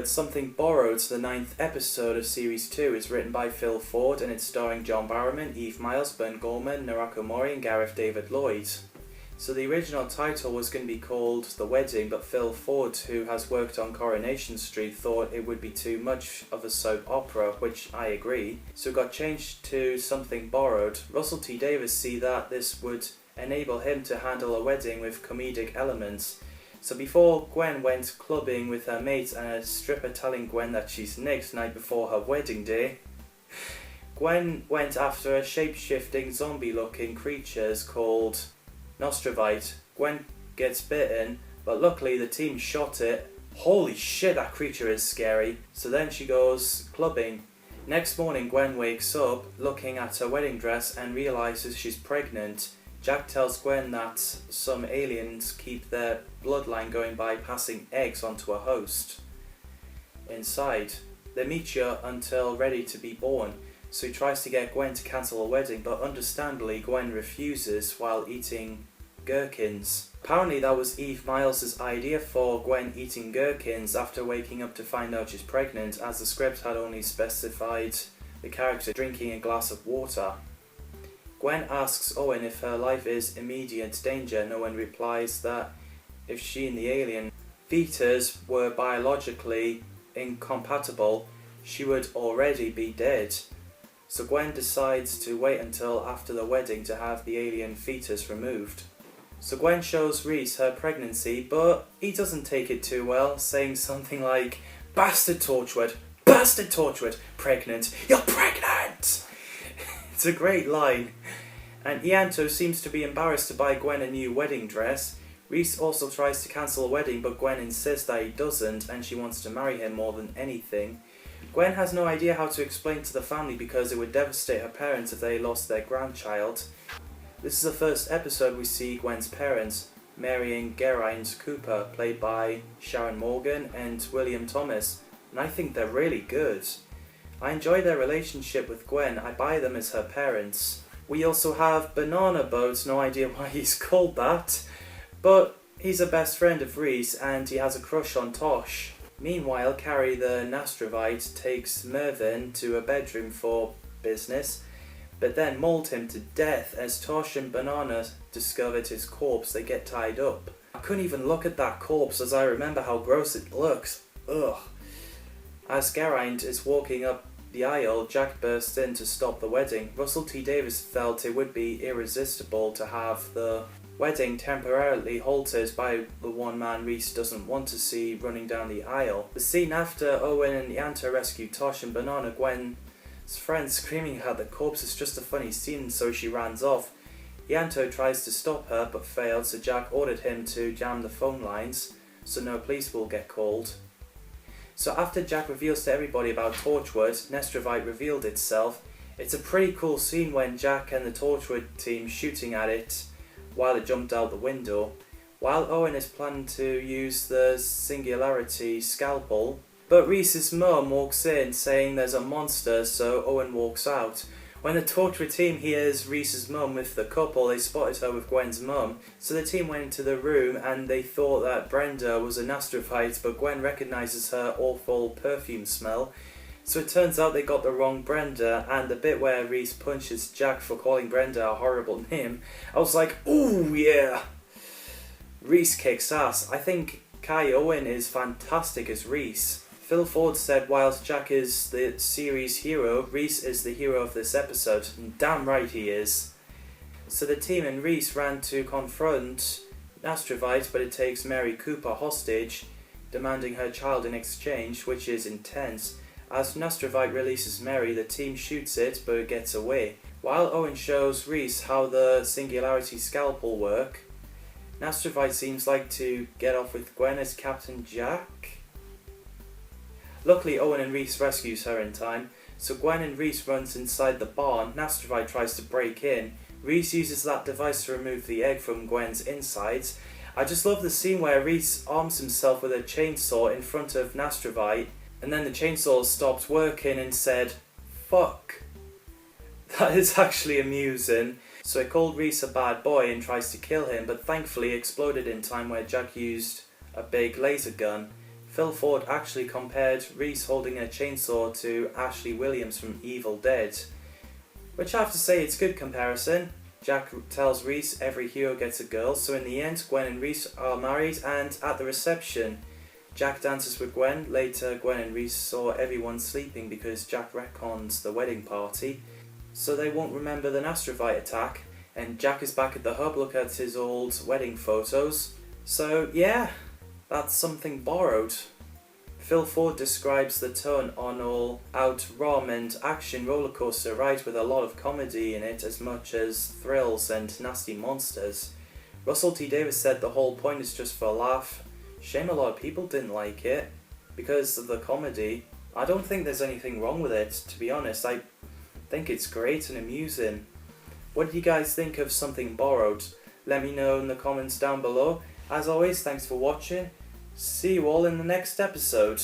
Something Borrowed, the 9th episode of Series 2, is written by Phil Ford and it's starring John Barrowman, Eve Miles, Ben Gorman, Narako Mori and Gareth David Lloyd. So the original title was going to be called The Wedding, but Phil Ford, who has worked on Coronation Street, thought it would be too much of a soap opera, which I agree, so it got changed to Something Borrowed. Russell T Davies see that this would enable him to handle a wedding with comedic elements. So before Gwen went clubbing with her mates and a stripper telling Gwen that she's nicked the night before her wedding day, Gwen went after a shape-shifting zombie-looking creatures called Nostrovite. Gwen gets bitten, but luckily the team shot it. Holy shit, that creature is scary. So then she goes clubbing. Next morning Gwen wakes up looking at her wedding dress and realises she's pregnant. Jack tells Gwen that some aliens keep their bloodline going by passing eggs onto a host. Inside, they meet you until ready to be born, so he tries to get Gwen to cancel a wedding, but understandably Gwen refuses while eating gherkins. Apparently that was Eve Miles' idea for Gwen eating gherkins after waking up to find out she's pregnant, as the script had only specified the character drinking a glass of water. Gwen asks Owen if her life is immediate danger, and Owen replies that if she and the alien fetus were biologically incompatible, she would already be dead. So Gwen decides to wait until after the wedding to have the alien fetus removed. So Gwen shows Reese her pregnancy, but he doesn't take it too well, saying something like, "Bastard Torchwood, pregnant, you're pregnant!" It's a great line. And Ianto seems to be embarrassed to buy Gwen a new wedding dress. Reese also tries to cancel a wedding, but Gwen insists that he doesn't and she wants to marry him more than anything. Gwen has no idea how to explain to the family because it would devastate her parents if they lost their grandchild. This is the first episode we see Gwen's parents, Mary and Geraint Cooper, played by Sharon Morgan and William Thomas, and I think they're really good. I enjoy their relationship with Gwen. I buy them as her parents. We also have Banana Boat, no idea why he's called that, but he's a best friend of Reese and he has a crush on Tosh. Meanwhile, Carrie the Nostrovite takes Mervyn to a bedroom for business, but then mauled him to death. As Tosh and Banana discovered his corpse, they get tied up. I couldn't even look at that corpse as I remember how gross it looks. Ugh. As Geraint is walking up the aisle, Jack bursts in to stop the wedding. Russell T Davies felt it would be irresistible to have the wedding temporarily halted by the one man Reese doesn't want to see running down the aisle. The scene after Owen and Ianto rescue Tosh and Banana, Gwen's friend screaming at the corpse, is just a funny scene, so she runs off. Ianto tries to stop her but fails, so Jack ordered him to jam the phone lines so no police will get called. So after Jack reveals to everybody about Torchwood, Nostrovite revealed itself. It's a pretty cool scene when Jack and the Torchwood team shooting at it while it jumped out the window, while Owen is planning to use the Singularity scalpel. But Reese's mum walks in saying there's a monster, so Owen walks out. When the Torchwood team hears Reese's mum with the couple, they spotted her with Gwen's mum, so the team went into the room and they thought that Brenda was a Nostrovite, but Gwen recognises her awful perfume smell. So it turns out they got the wrong Brenda, and the bit where Reese punches Jack for calling Brenda a horrible name, I was like, ooh yeah! Reese kicks ass. I think Kai Owen is fantastic as Reese. Phil Ford said whilst Jack is the series hero, Reese is the hero of this episode, and damn right he is. So the team and Reese ran to confront Nostrovite, but it takes Mary Cooper hostage, demanding her child in exchange, which is intense. As Nostrovite releases Mary, the team shoots it, but it gets away. While Owen shows Reese how the Singularity scalpel work, Nostrovite seems like to get off with Gwen as Captain Jack. Luckily, Owen and Reese rescues her in time, so Gwen and Reese runs inside the barn. Nostrovite tries to break in. Reese uses that device to remove the egg from Gwen's insides. I just love the scene where Reese arms himself with a chainsaw in front of Nostrovite, and then the chainsaw stopped working and said, "Fuck." That is actually amusing. So it called Reese a bad boy and tries to kill him, but thankfully exploded in time where Jack used a big laser gun. Phil Ford actually compared Reese holding a chainsaw to Ashley Williams from Evil Dead, which I have to say it's a good comparison. Jack tells Reese every hero gets a girl, so in the end Gwen and Reese are married, and at the reception Jack dances with Gwen. Later Gwen and Reese saw everyone sleeping because Jack retcons the wedding party, so they won't remember the Nastrovite attack, and Jack is back at the hub looking at his old wedding photos. So yeah, that's something borrowed. Phil Ford describes the tone on all-out rom and action rollercoaster ride with a lot of comedy in it as much as thrills and nasty monsters. Russell T Davies said the whole point is just for a laugh. Shame a lot of people didn't like it because of the comedy. I don't think there's anything wrong with it, to be honest. I think it's great and amusing. What do you guys think of something borrowed? Let me know in the comments down below. As always, thanks for watching. See you all in the next episode.